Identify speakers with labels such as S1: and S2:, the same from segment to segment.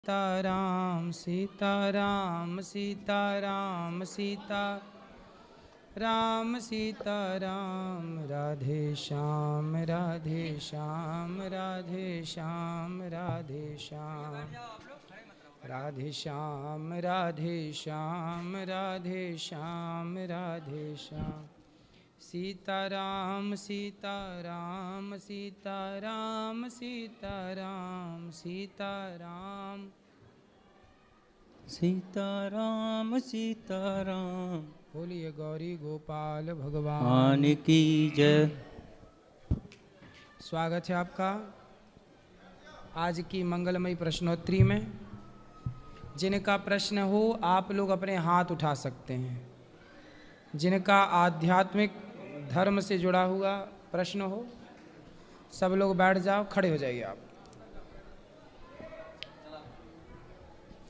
S1: सीताराम सीताराम सीताराम सीता राम सीताराम राधे श्याम राधे श्याम राधे श्याम राधे श्याम राधे श्याम राधे श्याम राधे श्याम राधे श्याम सीताराम सीताराम सीताराम सीताराम सीताराम
S2: सीताराम सीताराम।
S1: बोलिए गौरी गोपाल भगवान
S2: मान की जय।
S1: स्वागत है आपका आज की मंगलमयी प्रश्नोत्तरी में। जिनका प्रश्न हो आप लोग अपने हाथ उठा सकते हैं। जिनका आध्यात्मिक धर्म से जुड़ा हुआ प्रश्न हो सब लोग बैठ जाओ, खड़े हो जाइए आप।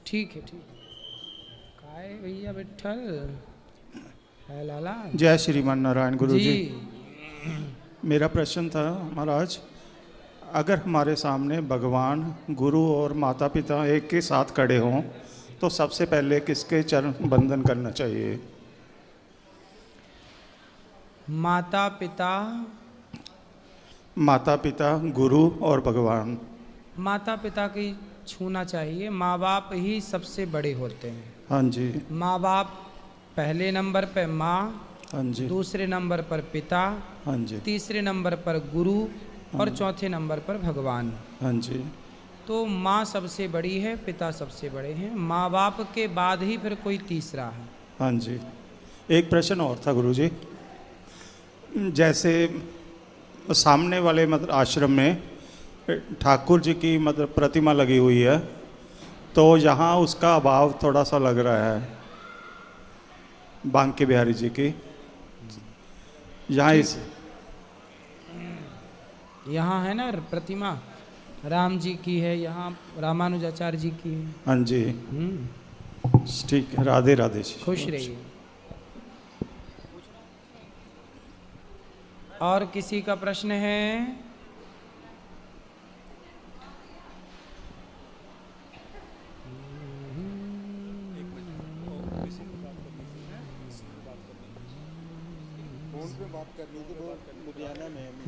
S1: ठीक है ठीक है। काय भैया विठल है लाला।
S3: जय श्रीमान नारायण गुरु जी। मेरा प्रश्न था महाराज, अगर हमारे सामने भगवान, गुरु और माता पिता एक के साथ खड़े हों तो सबसे पहले किसके चरण बंदन करना चाहिए?
S1: माता पिता,
S3: माता पिता, गुरु और भगवान।
S1: माता पिता की छूना चाहिए। माँ बाप ही सबसे बड़े होते हैं।
S3: हाँ जी।
S1: माँ बाप पहले नंबर पर माँ,
S3: हाँ जी।
S1: दूसरे नंबर पर पिता,
S3: हाँ जी।
S1: तीसरे नंबर पर गुरु और चौथे नंबर पर भगवान।
S3: हाँ जी।
S1: तो माँ सबसे बड़ी है, पिता सबसे बड़े हैं, माँ बाप के बाद ही फिर कोई तीसरा है।
S3: हाँ जी। एक प्रश्न और था गुरु जी, जैसे सामने वाले मतलब आश्रम में ठाकुर जी की मतलब प्रतिमा लगी हुई है, तो यहाँ उसका अभाव थोड़ा सा लग रहा है, बांके बिहारी जी की। यहाँ इस
S1: यहाँ है ना प्रतिमा राम जी की है, यहाँ रामानुजाचार्य जी की है।
S3: हाँ जी ठीक है। राधे राधे जी।
S1: खुश रहिए। और किसी का प्रश्न है?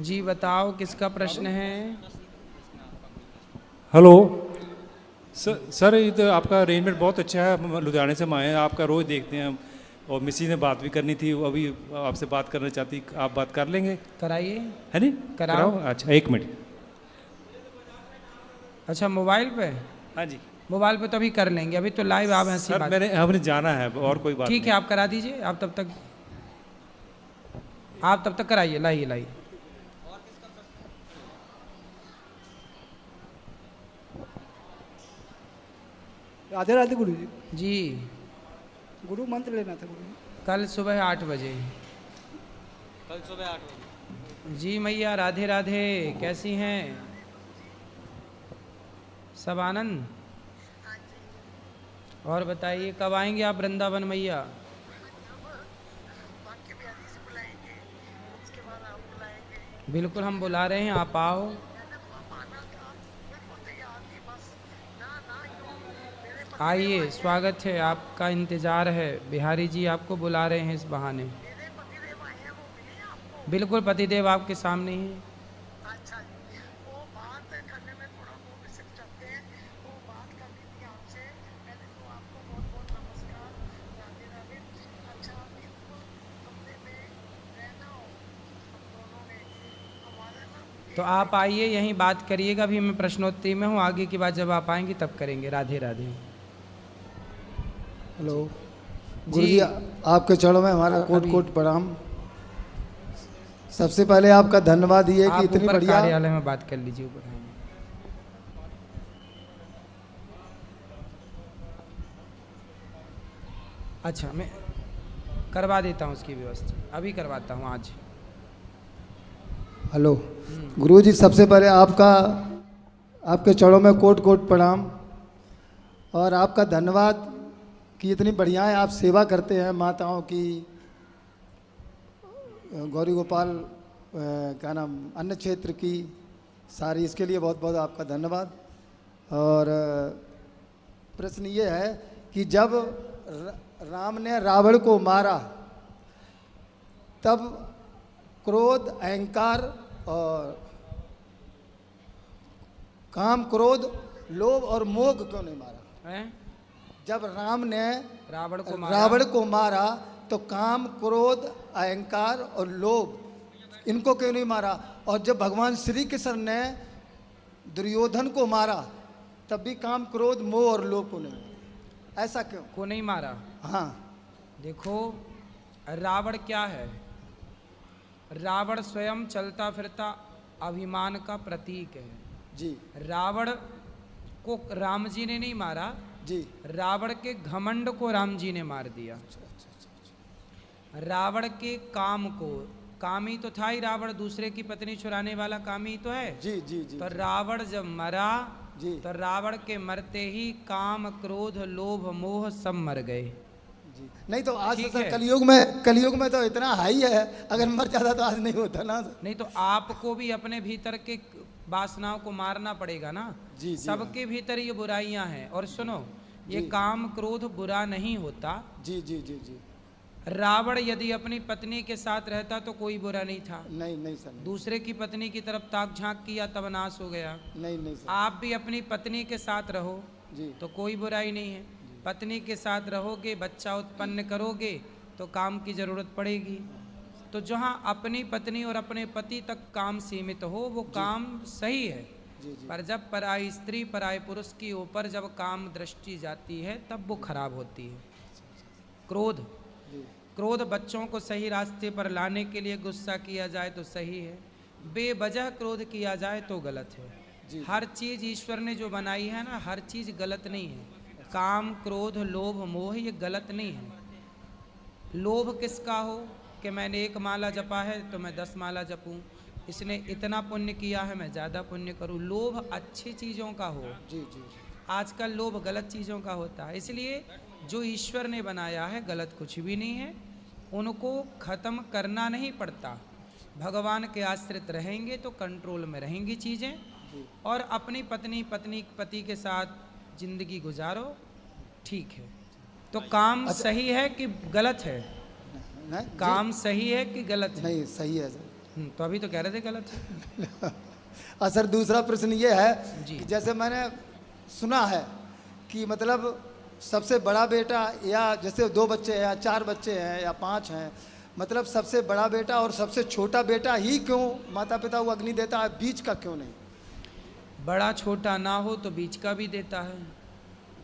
S1: जी बताओ किसका प्रश्न है?
S4: हेलो सर, ये तो आपका अरेंजमेंट बहुत अच्छा है। हम लुधियाने से हम आए हैं, आपका रोज़ देखते हैं और मिसी ने बात भी करनी थी, वो अभी आपसे बात करना चाहती, आप बात कर लेंगे?
S1: कराइए।
S4: है नहीं?
S1: कराओ।
S4: अच्छा एक मिनट।
S1: अच्छा मोबाइल पे?
S4: हाँ जी
S1: मोबाइल पे तो अभी कर लेंगे, अभी तो लाइव आप ऐसी
S4: सर,
S1: बात।
S4: मैंने हमने जाना है और कोई बात
S1: ठीक है, आप करा दीजिए। आप तब तक कराइए। लाइए लाइए।
S5: राधे राधे गुरु जी।
S1: जी
S5: गुरु मंत्र लेना था गुरु जी।
S1: कल सुबह 8 बजे।
S2: कल सुबह 8 बजे।
S1: जी मैया राधे राधे, कैसी हैं? सब आनंद? और बताइए कब आएंगे आप वृंदावन मैया? बिल्कुल हम बुला रहे हैं, आप आओ। आइए, स्वागत है, आपका इंतज़ार है। बिहारी जी आपको बुला रहे हैं इस बहाने। बिल्कुल पतिदेव आपके सामने ही हैं। तो आप आइए, यहीं बात करिएगा। अभी मैं प्रश्नोत्तरी में हूँ, आगे की बात जब आप आएंगी तब करेंगे। राधे राधे।
S5: हेलो गुरु जी, आपके चरणों में हमारा कोट कोट प्रणाम। सबसे पहले आपका धन्यवाद ये कि इतनी बढ़िया
S1: कार्यालय में बात कर लीजिए ऊपर। अच्छा मैं करवा देता हूँ उसकी व्यवस्था, अभी करवाता हूँ आज।
S5: हेलो गुरु जी, सबसे पहले आपके चरणों में कोट कोट प्रणाम और आपका धन्यवाद कि इतनी बढ़िया है आप सेवा करते हैं माताओं की। गौरी गोपाल क्या नाम अन्य क्षेत्र की सारी, इसके लिए बहुत बहुत आपका धन्यवाद। और प्रश्न ये है कि जब राम ने रावण को मारा तब क्रोध, अहंकार और काम, क्रोध, लोभ और मोह को क्यों नहीं मारा?
S1: हैं?
S5: जब राम ने
S1: रावण को मारा
S5: तो काम, क्रोध, अहंकार और लोभ इनको क्यों नहीं मारा? और जब भगवान श्री कृष्ण ने दुर्योधन को मारा तब भी काम, क्रोध, मोह और लोभ को नहीं मारा, ऐसा क्यों?
S1: को नहीं मारा।
S5: हाँ,
S1: देखो रावण क्या है? रावण स्वयं चलता फिरता अभिमान का प्रतीक है
S5: जी
S1: रावण को राम जी ने नहीं मारा,
S5: जी।
S1: रावण के घमंड को राम जी ने मार दिया। रावण के काम को, कामी तो था ही रावण, दूसरे की पत्नी चुराने वाला कामी तो है।
S5: जी जी जी
S1: तो रावण जब मरा
S5: जी
S1: तो रावण के मरते ही काम, क्रोध, लोभ, मोह सब मर गए।
S5: जी। नहीं तो आज तो
S1: ठीक
S5: सर
S1: है।
S5: कलयुग में तो इतना हाई है, अगर मर जाता तो आज नहीं होता ना सर।
S1: नहीं तो आपको भी अपने भीतर के वासनाओं को मारना पड़ेगा ना।
S5: जी, जी,
S1: सबके भीतर ये बुराइयां हैं। और सुनो, ये
S5: जी।
S1: काम, क्रोध बुरा नहीं होता।
S5: जी जी जी जी।
S1: रावण यदि अपनी पत्नी के साथ रहता तो कोई बुरा नहीं था।
S5: नहीं नहीं सर, नहीं
S1: दूसरे की पत्नी की तरफ ताक झांक किया तब नाश हो गया।
S5: नहीं सर।
S1: आप भी अपनी पत्नी के साथ रहो
S5: जी
S1: तो कोई बुराई नहीं है। पत्नी के साथ रहोगे, बच्चा उत्पन्न करोगे तो काम की जरूरत पड़ेगी। तो जहाँ अपनी पत्नी और अपने पति तक काम सीमित हो वो काम सही है।
S5: जी जी
S1: पर जब पराई स्त्री, पराई पुरुष की ऊपर जब काम दृष्टि जाती है तब वो खराब होती है। क्रोध,
S5: जी
S1: क्रोध बच्चों को सही रास्ते पर लाने के लिए गुस्सा किया जाए तो सही है, बेवजह क्रोध किया जाए तो गलत है।
S5: जी।
S1: हर चीज़ ईश्वर ने जो बनाई है ना, हर चीज़ गलत नहीं है। काम, क्रोध, लोभ, मोह ये गलत नहीं है। लोभ किसका हो कि मैंने 1 माला जपा है तो मैं 10 माला जपूं, इसने इतना पुण्य किया है मैं ज़्यादा पुण्य करूं। लोभ अच्छी चीज़ों का हो।
S5: जी जी
S1: आजकल लोभ गलत चीज़ों का होता है। इसलिए जो ईश्वर ने बनाया है गलत कुछ भी नहीं है, उनको ख़त्म करना नहीं पड़ता। भगवान के आश्रित रहेंगे तो कंट्रोल में रहेंगी चीज़ें। और अपनी पति के साथ जिंदगी गुजारो, ठीक है। तो काम
S5: अच्छा।
S1: सही है कि गलत है?
S5: नहीं,
S1: काम सही है कि गलत है?
S5: नहीं सही है सर।
S1: तो अभी तो कह रहे थे गलत है।
S5: और सर दूसरा प्रश्न ये है
S1: जी।
S5: कि जैसे मैंने सुना है कि मतलब सबसे बड़ा बेटा, या जैसे 2 बच्चे हैं या 4 बच्चे हैं या 5 हैं, मतलब सबसे बड़ा बेटा और सबसे छोटा बेटा ही क्यों माता पिता को अग्नि देता है, बीच का क्यों नहीं?
S1: बड़ा छोटा ना हो तो बीच का भी देता है।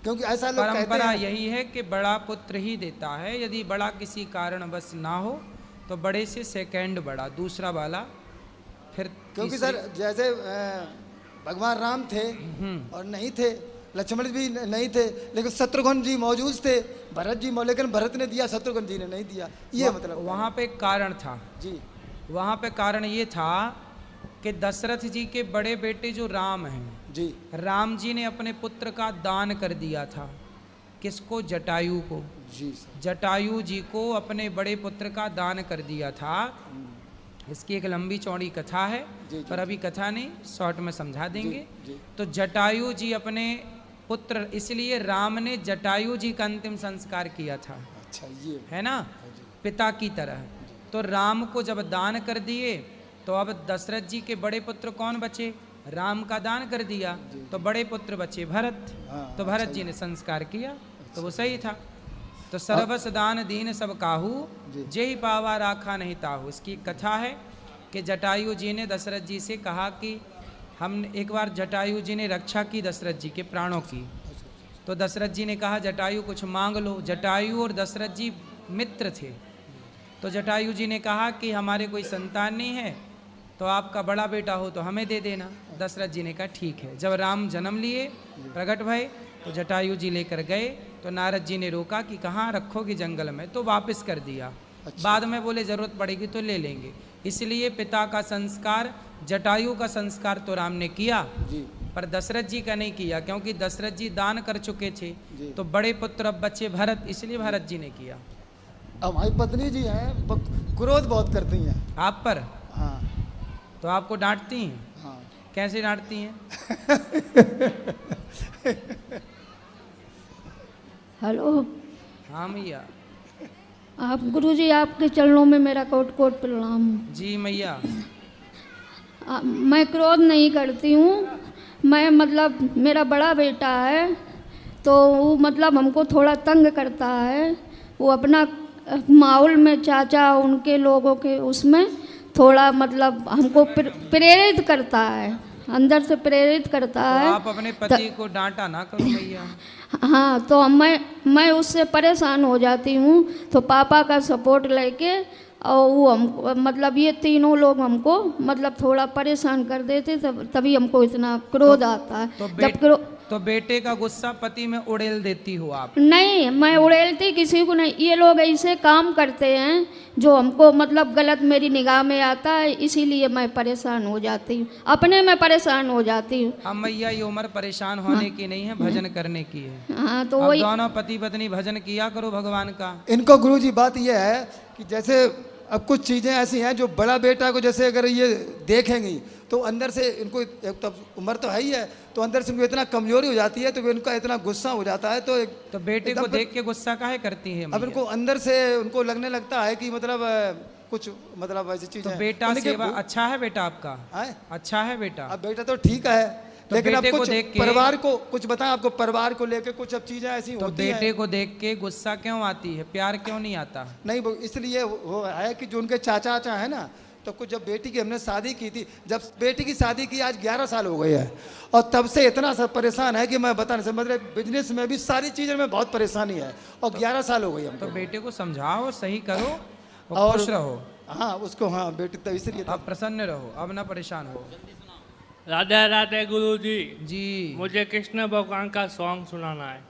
S5: क्योंकि ऐसा लोग कहते
S1: परंपरा
S5: हैं।
S1: यही है कि बड़ा पुत्र ही देता है। यदि बड़ा किसी कारण बस ना हो तो बड़े से सेकंड बड़ा, दूसरा वाला, फिर
S5: क्योंकि
S1: तीसरे-
S5: सर जैसे भगवान राम थे और नहीं थे, लक्ष्मण भी नहीं थे, लेकिन शत्रुघ्न जी मौजूद थे, भरत जी लेकिन भरत ने दिया, शत्रुघ्न जी ने नहीं दिया। ये मतलब
S1: वहाँ पे एक कारण था।
S5: जी
S1: वहाँ पे कारण ये था कि दशरथ जी के बड़े बेटे जो राम हैं,
S5: जी
S1: राम जी ने अपने पुत्र का दान कर दिया था। किसको? जटायु को।
S5: जी सर।
S1: जटायु जी को अपने बड़े पुत्र का दान कर दिया था। इसकी एक लंबी चौड़ी कथा है,
S5: जी,
S1: पर अभी कथा नहीं, शॉर्ट में समझा देंगे।
S5: जी।
S1: तो जटायु जी अपने पुत्र, इसलिए राम ने जटायु जी का अंतिम संस्कार किया था,
S5: अच्छा ये
S1: है ना, पिता की तरह। तो राम को जब दान कर दिए तो अब दशरथ जी के बड़े पुत्र कौन बचे? राम का दान कर दिया तो बड़े पुत्र बचे भरत।
S5: हाँ,
S1: तो भरत जी ने संस्कार किया, तो वो सही था। तो सर्वस दान दीन सब काहू,
S5: जी।
S1: जेहि पावा राखा नहीं ताहू। इसकी कथा है कि जटायु जी ने दशरथ जी से कहा कि हम, एक बार जटायु जी ने रक्षा की दशरथ जी के प्राणों की। तो दशरथ जी ने कहा जटायु कुछ मांग लो। जटायु और दशरथ जी मित्र थे। तो जटायु जी ने कहा कि हमारे कोई संतान नहीं है, तो आपका बड़ा बेटा हो तो हमें दे देना। दशरथ जी ने कहा ठीक है। जब राम जन्म लिए, प्रकट भये, तो जटायु जी लेकर गए। तो नारद जी ने रोका कि कहाँ रखोगे? जंगल में। तो वापस कर दिया। बाद में बोले जरूरत पड़ेगी तो ले लेंगे। इसलिए पिता का संस्कार, जटायु का संस्कार तो राम ने किया,
S5: जी
S1: पर दशरथ जी का नहीं किया, क्योंकि दशरथ जी दान कर चुके थे।
S5: जी।
S1: तो बड़े पुत्र अब बच्चे भरत, इसलिए भरत जी ने किया।
S5: अब हमारी पत्नी जी हैं, क्रोध बहुत करती हैं।
S1: आप पर
S5: हाँ
S1: तो आपको डांटती हैं?
S5: हाँ।
S1: कैसे डांटती हैं?
S6: हेलो।
S1: हाँ मैया।
S6: आप गुरुजी, आपके चरणों में मेरा कोट कोट प्रणाम।
S1: जी मैया।
S6: मैं क्रोध नहीं करती हूँ। मैं मतलब मेरा बड़ा बेटा है तो वो मतलब हमको थोड़ा तंग करता है। वो अपना माहौल में चाचा उनके लोगों के उसमें थोड़ा मतलब हमको प्रेरित करता है, अंदर से प्रेरित करता
S1: तो
S6: है।
S1: आप अपने पति को डांटा ना करो मैया।
S6: हाँ, तो मैं उससे परेशान हो जाती हूँ तो पापा का सपोर्ट लेके और वो हम मतलब ये तीनों लोग हमको मतलब थोड़ा परेशान कर देते, तभी हमको इतना क्रोध आता है।
S1: तो बेटे का गुस्सा पति में उड़ेल देती हो आप?
S6: नहीं, मैं उड़ेलती किसी को नहीं। ये लोग ऐसे काम करते हैं जो हमको मतलब गलत मेरी निगाह में आता है, इसीलिए मैं परेशान हो जाती हूँ, अपने में परेशान हो जाती हूँ।
S1: अब मैया ये उम्र परेशान होने की नहीं है, भजन करने की है।
S6: हाँ, तो
S1: अब
S6: वही
S1: दोनों पति पत्नी भजन किया करो भगवान का।
S5: इनको गुरुजी बात यह है कि जैसे अब कुछ चीज़ें ऐसी हैं जो बड़ा बेटा को जैसे अगर ये देखेंगी तो अंदर से इनको एक तब उम्र तो है ही है, तो अंदर से इनको इतना कमजोरी हो जाती है तो इनका इतना गुस्सा हो जाता है। तो
S1: बेटे को देख के गुस्सा काहे करती है?
S5: अब इनको अंदर से उनको लगने लगता है कि मतलब कुछ मतलब ऐसी चीज़।
S1: तो बेटा सेवा अच्छा है बेटा आपका? अच्छा है बेटा।
S5: अब बेटा तो ठीक है,
S1: तो
S5: लेकिन अब
S1: बेटे को
S5: कुछ
S1: देख के
S5: परिवार को कुछ बताएं, आपको परिवार को लेके कुछ अब चीजें ऐसी
S1: तो
S5: होती हैं।
S1: बेटे को देख के गुस्सा क्यों आती है, प्यार क्यों नहीं आता?
S5: नहीं, वो इसलिए वो है कि जो उनके चाचा चाचा है ना, तो कुछ जब बेटी की हमने शादी की थी, जब बेटी की शादी की आज 11 साल हो गए हैं और तब से इतना सा परेशान है कि मैं बता नहीं सकता। मतलब बिजनेस में भी सारी चीज़ों में बहुत परेशानी है और 11 साल हो गई हमको।
S1: तो बेटे को समझाओ, सही करो और खुश रहो।
S5: हाँ उसको, हाँ बेटी तो इसलिए
S1: अब प्रसन्न रहो, अब ना परेशान हो।
S2: राधे राधे गुरुजी।
S1: जी
S2: मुझे कृष्ण भगवान का सॉन्ग सुनाना है।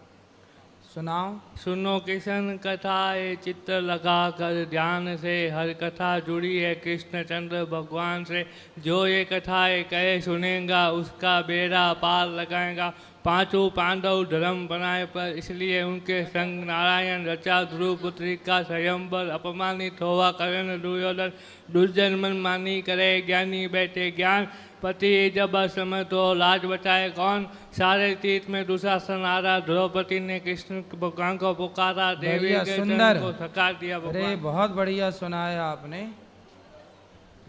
S1: सुनाओ।
S2: सुनो कृष्ण कथा ये चित्त लगा कर ध्यान से, हर कथा जुड़ी है कृष्ण चंद्र भगवान से। जो ये कथा ये कहे सुनेगा उसका बेड़ा पार लगाएगा। पांचों पांडव धर्म बनाए पर इसलिए उनके संग नारायण रचा। ध्रुव पुत्री का स्वयंवर अपमानित हुआ कर्ण दुर्योधन। दुर्जन मन मानी करे ज्ञानी बैठे ज्ञान। पति जब असमय तो लाज बचाए कौन। सारे तीर्थ में दुशासन आ रहा। द्रौपदी ने कृष्ण भगवान को पुकारा। देवी के चरण को सकार दिया।
S1: अरे बहुत बढ़िया सुनाया आपने।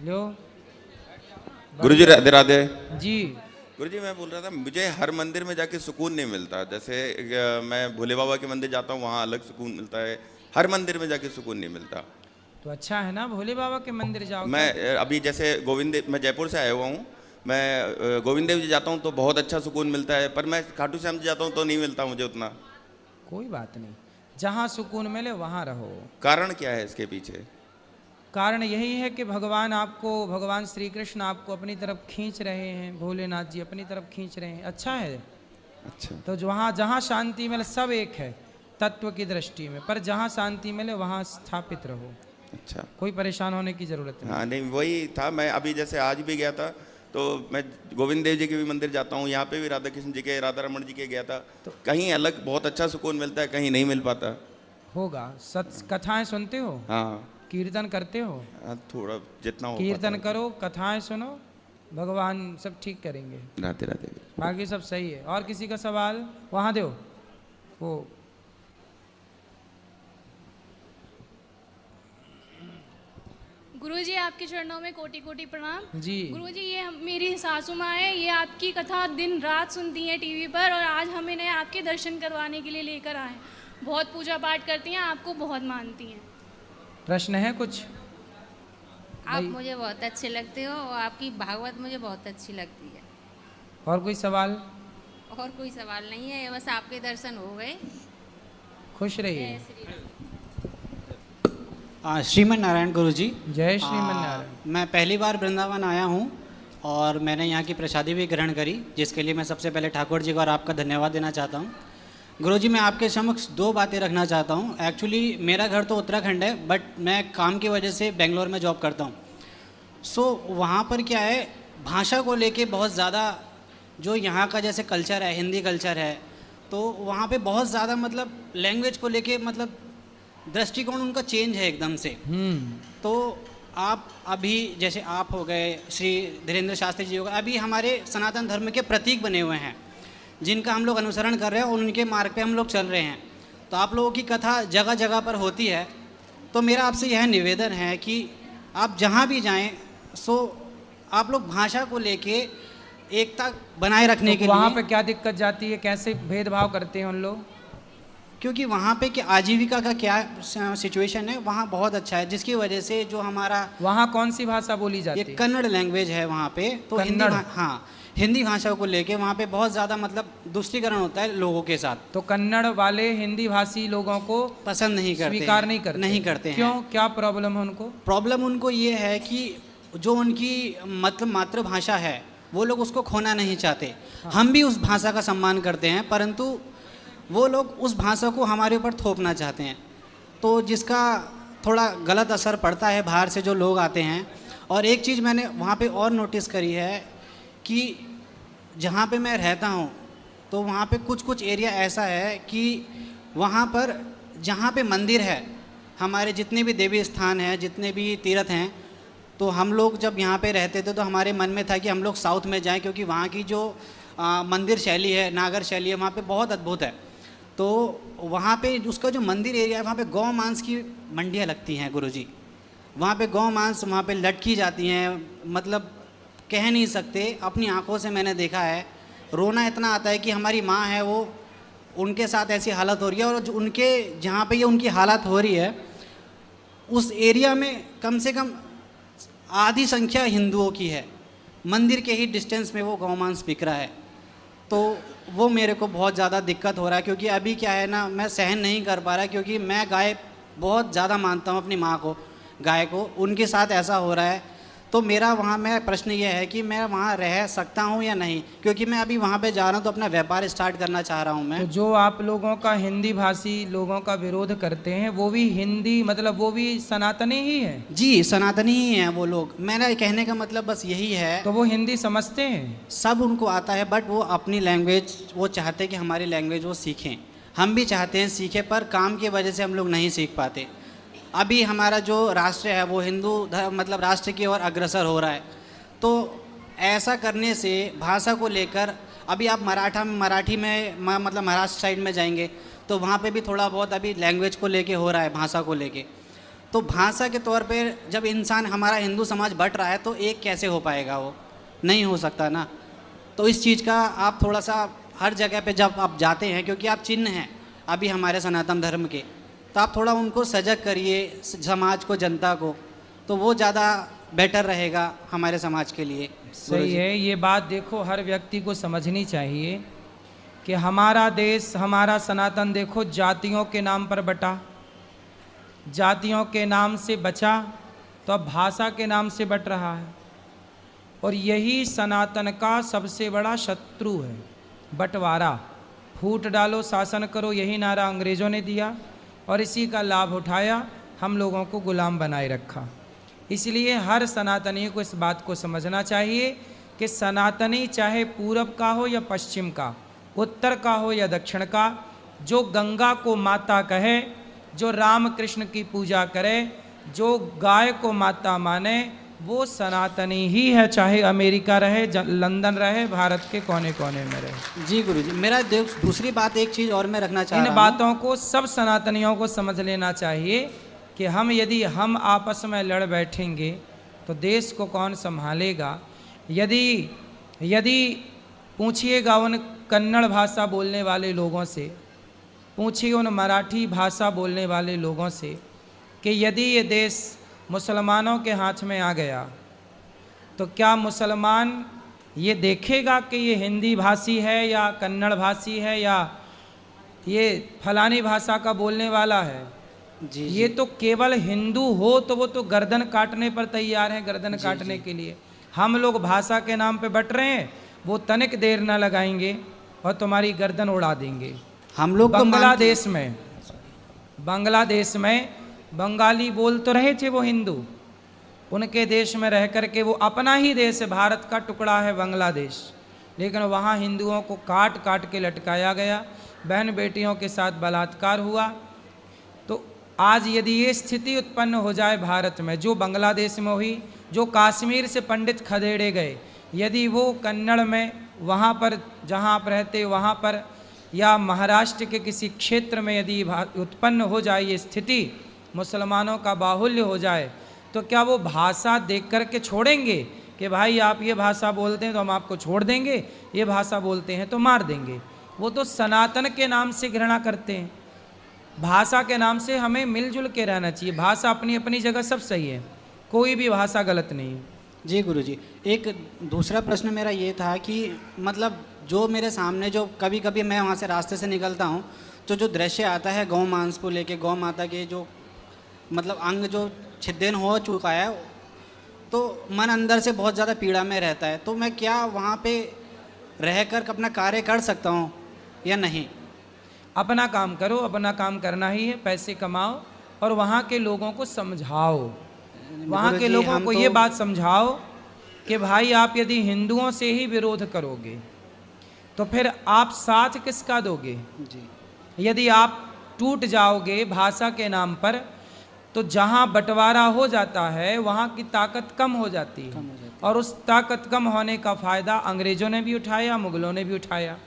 S1: लो
S7: गुरुजी राधे राधे
S1: जी।
S7: गुरुजी मैं बोल रहा था, मुझे हर मंदिर में जाके सुकून नहीं मिलता। जैसे मैं भोले बाबा के मंदिर जाता हूँ, वहाँ अलग सुकून मिलता है, हर मंदिर में जाके सुकून नहीं मिलता।
S1: तो अच्छा है ना, भोले बाबा के मंदिर जाओ।
S7: मैं अभी जैसे गोविंद, मैं जयपुर से आया हुआ हूँ, मैं गोविंद देव जी जाता हूँ तो बहुत अच्छा सुकून मिलता है, पर मैं खाटू श्याम जी जाता हूँ तो नहीं मिलता मुझे उतना।
S1: कोई बात नहीं, जहाँ सुकून मिले वहाँ रहो।
S7: कारण क्या है इसके पीछे?
S1: कारण यही है कि भगवान श्री कृष्ण आपको अपनी तरफ खींच रहे हैं, भोलेनाथ जी अपनी तरफ खींच रहे हैं। अच्छा है।
S7: अच्छा,
S1: तो जहाँ शांति मिले, सब एक है तत्व की दृष्टि में, पर जहाँ शांति मिले वहाँ स्थापित रहो।
S7: अच्छा,
S1: कोई परेशान होने की जरूरत नहीं।
S7: हाँ नहीं, वही था। मैं अभी जैसे आज भी गया था तो मैं गोविंद देव जी के भी मंदिर जाता हूँ, यहाँ पे भी राधा कृष्ण जी के, राधा रमन जी के गया था, तो कहीं अलग बहुत अच्छा सुकून मिलता है, कहीं नहीं मिल पाता।
S1: होगा। कथाएं सुनते हो?
S7: हाँ।
S1: कीर्तन करते हो?
S7: थोड़ा जितना हो
S1: कीर्तन करो, कथाएं सुनो, भगवान सब ठीक करेंगे।
S7: राधे राधे।
S1: बाकी सब सही है। और किसी का सवाल वहाँ दो। वो
S8: गुरुजी आपके चरणों में कोटि कोटि प्रणाम।
S1: जी
S8: गुरुजी, ये मेरी सासू माँ है, ये आपकी कथा दिन रात सुनती हैं टीवी पर, और आज हम इन्हें आपके दर्शन करवाने के लिए लेकर आए। बहुत पूजा पाठ करती हैं, आपको बहुत मानती हैं।
S1: प्रश्न है कुछ?
S9: आप मुझे बहुत अच्छे लगते हो और आपकी भागवत मुझे बहुत अच्छी लगती है।
S1: और कोई सवाल?
S9: और कोई सवाल नहीं है, बस आपके दर्शन हो गए।
S1: खुश रहिए।
S10: श्रीमन नारायण गुरु जी।
S1: जय श्रीमन नारायण।
S10: मैं पहली बार वृंदावन आया हूँ और मैंने यहाँ की प्रसादी भी ग्रहण करी, जिसके लिए मैं सबसे पहले ठाकुर जी को और आपका धन्यवाद देना चाहता हूँ। गुरुजी, मैं आपके समक्ष दो बातें रखना चाहता हूँ। एक्चुअली मेरा घर तो उत्तराखंड है, बट मैं काम की वजह से बेंगलोर में जॉब करता हूँ। सो वहाँ पर क्या है, भाषा को लेके बहुत ज़्यादा जो यहाँ का जैसे कल्चर है, हिंदी कल्चर है, तो वहाँ पे बहुत ज़्यादा मतलब लैंग्वेज को लेके मतलब दृष्टिकोण उनका चेंज है एकदम से। तो आप अभी जैसे आप हो गए, श्री धीरेन्द्र शास्त्री जी हो गए, अभी हमारे सनातन धर्म के प्रतीक बने हुए हैं जिनका हम लोग अनुसरण कर रहे हैं और उनके मार्ग पे हम लोग चल रहे हैं। तो आप लोगों की कथा जगह जगह पर होती है, तो मेरा आपसे यह निवेदन है कि आप जहाँ भी जाएं सो आप लोग भाषा को लेके एकता बनाए रखने के लिए।
S1: वहाँ पे क्या दिक्कत जाती है, कैसे भेदभाव करते हैं उन लोग?
S10: क्योंकि वहाँ पे कि आजीविका का क्या सिचुएशन है, वहाँ बहुत अच्छा है, जिसकी वजह से जो हमारा
S1: वहाँ कौन सी भाषा बोली जाती है?
S10: ये कन्नड़ लैंग्वेज है वहाँ पे, तो हिंदी हाँ हिंदी भाषा को लेके वहाँ पे बहुत ज़्यादा मतलब दूसरीकरण होता है लोगों के साथ।
S1: तो कन्नड़ वाले हिंदी भाषी लोगों को
S10: पसंद नहीं करते,
S1: स्वीकार नहीं करते
S10: हैं।
S1: क्यों, क्या प्रॉब्लम है उनको?
S10: प्रॉब्लम उनको ये है कि जो उनकी मतलब मातृभाषा है वो लोग उसको खोना नहीं चाहते। हाँ। हम भी उस भाषा का सम्मान करते हैं, परंतु वो लोग उस भाषा को हमारे ऊपर थोपना चाहते हैं, तो जिसका थोड़ा गलत असर पड़ता है बाहर से जो लोग आते हैं। और एक चीज़ मैंने वहाँ पे और नोटिस करी है कि जहाँ पे मैं रहता हूँ तो वहाँ पे कुछ कुछ एरिया ऐसा है कि वहाँ पर जहाँ पे मंदिर है, हमारे जितने भी देवी स्थान हैं, जितने भी तीर्थ हैं, तो हम लोग जब यहाँ पे रहते थे तो हमारे मन में था कि हम लोग साउथ में जाएं, क्योंकि वहाँ की जो मंदिर शैली है, नागर शैली है, वहाँ पे बहुत अद्भुत है। तो वहाँ पे उसका जो मंदिर एरिया है वहाँ पे गौ मांस की मंडियाँ लगती हैं गुरुजी। वहाँ पे गौ मांस वहाँ पे लटकी जाती हैं, मतलब कह नहीं सकते, अपनी आंखों से मैंने देखा है। रोना इतना आता है कि हमारी माँ है वो, उनके साथ ऐसी हालत हो रही है, और जो उनके जहाँ पे ये उनकी हालत हो रही है उस एरिया में कम से कम आधी संख्या हिंदुओं की है। मंदिर के ही डिस्टेंस में वो गौ मांस बिक रहा है, तो वो मेरे को बहुत ज़्यादा दिक्कत हो रहा है। क्योंकि अभी क्या है ना, मैं सहन नहीं कर पा रहा, क्योंकि मैं गाय बहुत ज़्यादा मानता हूँ, अपनी माँ को, गाय को, उनके साथ ऐसा हो रहा है। तो मेरा वहाँ में प्रश्न ये है कि मैं वहाँ रह सकता हूँ या नहीं, क्योंकि मैं अभी वहाँ पे जा रहा हूँ तो अपना व्यापार स्टार्ट करना चाह रहा हूँ मैं।
S1: तो जो आप लोगों का हिंदी भाषी लोगों का विरोध करते हैं वो भी हिंदी मतलब वो भी सनातनी ही है?
S10: जी सनातनी ही हैं वो लोग। मेरा कहने का मतलब बस यही है।
S1: तो वो हिंदी समझते हैं?
S10: सब उनको आता है, बट वो अपनी लैंग्वेज वो चाहते कि हमारी लैंग्वेज वो सीखें। हम भी चाहते हैं सीखें, पर काम की वजह से हम लोग नहीं सीख पाते। अभी हमारा जो राष्ट्र है वो हिंदू धर्म मतलब राष्ट्र की ओर अग्रसर हो रहा है। तो ऐसा करने से भाषा को लेकर अभी आप मराठी में मतलब महाराष्ट्र साइड में जाएंगे तो वहाँ पे भी थोड़ा बहुत अभी लैंग्वेज को लेके हो रहा है, भाषा को लेके। तो भाषा के तौर पे जब इंसान हमारा हिंदू समाज बट रहा है तो एक कैसे हो पाएगा, वो नहीं हो सकता ना। तो इस चीज़ का आप थोड़ा सा हर जगह पे जब आप जाते हैं, क्योंकि आप चिन्ह हैं अभी हमारे सनातन धर्म के, तो आप थोड़ा उनको सजग करिए समाज को, जनता को, तो वो ज़्यादा बेटर रहेगा हमारे समाज के लिए।
S1: सही है, ये बात देखो हर व्यक्ति को समझनी चाहिए कि हमारा देश, हमारा सनातन देखो जातियों के नाम पर बटा, जातियों के नाम से बचा, तो अब भाषा के नाम से बट रहा है। और यही सनातन का सबसे बड़ा शत्रु है, बंटवारा। फूट डालो शासन करो, यही नारा अंग्रेज़ों ने दिया और इसी का लाभ उठाया, हम लोगों को गुलाम बनाए रखा। इसलिए हर सनातनी को इस बात को समझना चाहिए कि सनातनी चाहे पूरब का हो या पश्चिम का, उत्तर का हो या दक्षिण का, जो गंगा को माता कहे, जो राम कृष्ण की पूजा करे, जो गाय को माता माने, वो सनातनी ही है, चाहे अमेरिका रहे, लंदन रहे, भारत के कोने कोने में रहे।
S10: जी गुरुजी, मेरा दूसरी बात एक चीज़ और मैं रखना चाह रहा हूँ।
S1: इन बातों को सब सनातनियों को समझ लेना चाहिए कि यदि हम आपस में लड़ बैठेंगे तो देश को कौन संभालेगा। यदि पूछिएगा उन कन्नड़ भाषा बोलने वाले लोगों से, पूछिए उन मराठी भाषा बोलने वाले लोगों से कि यदि ये देश मुसलमानों के हाथ में आ गया तो क्या मुसलमान ये देखेगा कि ये हिंदी भाषी है या कन्नड़ भाषी है या ये फलानी भाषा का बोलने वाला है?
S10: जी,
S1: ये तो केवल हिंदू हो तो वो तो गर्दन काटने पर तैयार हैं, गर्दन काटने के लिए। हम लोग भाषा के नाम पे बट रहे हैं, वो तनिक देर ना लगाएंगे और तुम्हारी गर्दन उड़ा देंगे।
S10: हम लोग
S1: बांग्लादेश में बंगाली बोल तो रहे थे वो हिंदू, उनके देश में रह कर के वो अपना ही देश है, भारत का टुकड़ा है बांग्लादेश, लेकिन वहाँ हिंदुओं को काट काट के लटकाया गया, बहन बेटियों के साथ बलात्कार हुआ। तो आज यदि ये स्थिति उत्पन्न हो जाए भारत में, जो बांग्लादेश में हुई, जो कश्मीर से पंडित खदेड़े गए, यदि वो कन्नड़ में वहाँ पर जहाँ आप रहते वहाँ पर या महाराष्ट्र के किसी क्षेत्र में यदि उत्पन्न हो जाए ये स्थिति, मुसलमानों का बाहुल्य हो जाए, तो क्या वो भाषा देख कर के छोड़ेंगे कि भाई आप ये भाषा बोलते हैं तो हम आपको छोड़ देंगे, ये भाषा बोलते हैं तो मार देंगे? वो तो सनातन के नाम से घृणा करते हैं। भाषा के नाम से हमें मिलजुल के रहना चाहिए। भाषा अपनी अपनी जगह सब सही है, कोई भी भाषा गलत नहीं है।
S10: जी गुरुजी, एक दूसरा प्रश्न मेरा ये था कि मतलब जो मेरे सामने जो कभी कभी मैं वहाँ से रास्ते से निकलता हूँ तो जो दृश्य आता है गौ मांस को लेके, गौ माता के जो मतलब अंग जो छिद्दन हो चुका है, तो मन अंदर से बहुत ज़्यादा पीड़ा में रहता है। तो मैं क्या वहाँ पे रहकर अपना कार्य कर सकता हूँ या नहीं?
S1: अपना काम करो, अपना काम करना ही है, पैसे कमाओ और वहाँ के लोगों को समझाओ, वहाँ के लोगों को ये बात समझाओ कि भाई आप यदि हिंदुओं से ही विरोध करोगे तो फिर आप साथ किसका दोगे?
S10: जी।
S1: यदि आप टूट जाओगे भाषा के नाम पर तो जहाँ बंटवारा हो जाता है वहाँ की ताकत कम हो जाती है, और उस ताकत कम होने का फ़ायदा अंग्रेज़ों ने भी उठाया, मुग़लों ने भी उठाया।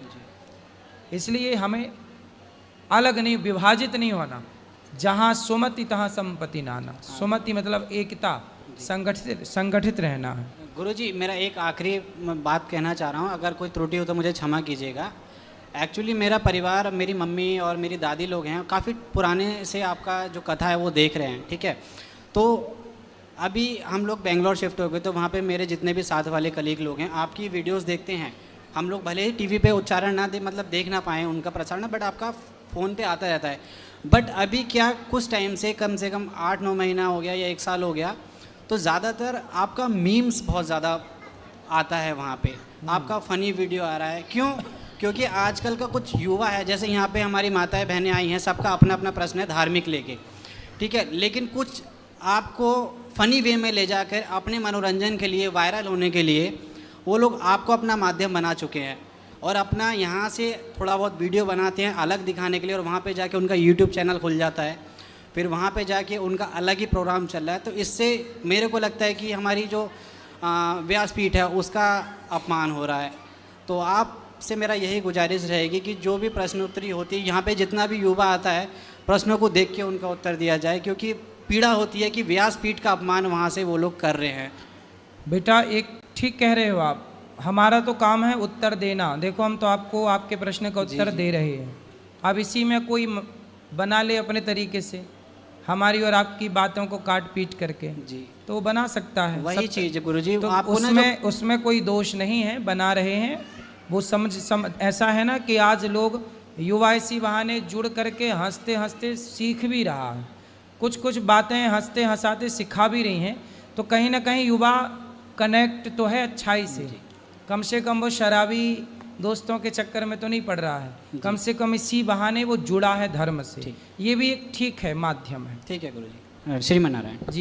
S1: इसलिए हमें अलग नहीं, विभाजित नहीं होना। जहाँ सुमति तहाँ संपत्ति नाना। सुमति मतलब एकता, संगठित रहना है।
S10: गुरुजी, मेरा एक आखिरी बात कहना चाह रहा हूँ, अगर कोई त्रुटि हो तो मुझे क्षमा कीजिएगा। एक्चुअली मेरा परिवार, मेरी मम्मी और मेरी दादी लोग हैं, काफ़ी पुराने से आपका जो कथा है वो देख रहे हैं, ठीक है। तो अभी हम लोग बेंगलोर शिफ्ट हो गए, तो वहाँ पे मेरे जितने भी साथ वाले कलीग लोग हैं आपकी वीडियोस देखते हैं। हम लोग भले ही टीवी पे उच्चारण ना दे, मतलब देख ना पाएँ उनका प्रसारण, बट आपका फ़ोन पे आता रहता है। बट अभी क्या कुछ टाइम से कम 8-9 महीना हो गया या 1 साल हो गया, तो ज़्यादातर आपका मीम्स बहुत ज़्यादा आता है वहाँ पे, आपका फ़नी वीडियो आ रहा है। क्यों? क्योंकि आजकल का कुछ युवा है, जैसे यहाँ पे हमारी माताएं बहनें आई हैं, सबका अपना अपना प्रश्न है धार्मिक लेके, ठीक है, लेकिन कुछ आपको फ़नी वे में ले जाकर अपने मनोरंजन के लिए, वायरल होने के लिए वो लोग आपको अपना माध्यम बना चुके हैं और अपना यहाँ से थोड़ा बहुत वीडियो बनाते हैं अलग दिखाने के लिए, और वहाँ पे जाके उनका यूट्यूब चैनल खुल जाता है, फिर वहाँ पे जाके उनका अलग ही प्रोग्राम चल रहा है। तो इससे मेरे को लगता है कि हमारी जो व्यासपीठ है उसका अपमान हो रहा है। तो आपसे मेरा यही गुजारिश रहेगी कि जो भी प्रश्नोत्तरी होती है यहाँ पे, जितना भी युवा आता है, प्रश्नों को देख के उनका उत्तर दिया जाए, क्योंकि पीड़ा होती है कि व्यासपीठ का अपमान वहाँ से वो लोग कर रहे हैं।
S1: बेटा एक ठीक कह रहे हो आप, हमारा तो काम है उत्तर देना। देखो हम तो आपको आपके प्रश्न का उत्तर दे रहे हैं। अब इसी में कोई बना ले अपने तरीके से हमारी और आपकी बातों को काट पीट करके,
S10: जी,
S1: तो बना सकता है।
S10: वही चीज़ गुरुजी,
S1: तो
S10: आपको
S1: उसमें कोई दोष नहीं है, बना रहे हैं वो ऐसा है ना कि आज लोग युवा इसी बहाने जुड़ करके हंसते हंसते सीख भी रहा है, कुछ बातें हंसते हंसाते सिखा भी रही हैं। तो कहीं ना कहीं युवा कनेक्ट तो है अच्छाई से कम वो शराबी दोस्तों के चक्कर में तो नहीं पड़ रहा है, कम से कम इसी बहाने वो जुड़ा है धर्म से। ये भी एक ठीक है, माध्यम है।
S10: ठीक है गुरुजी। श्रीमन नारायण जी।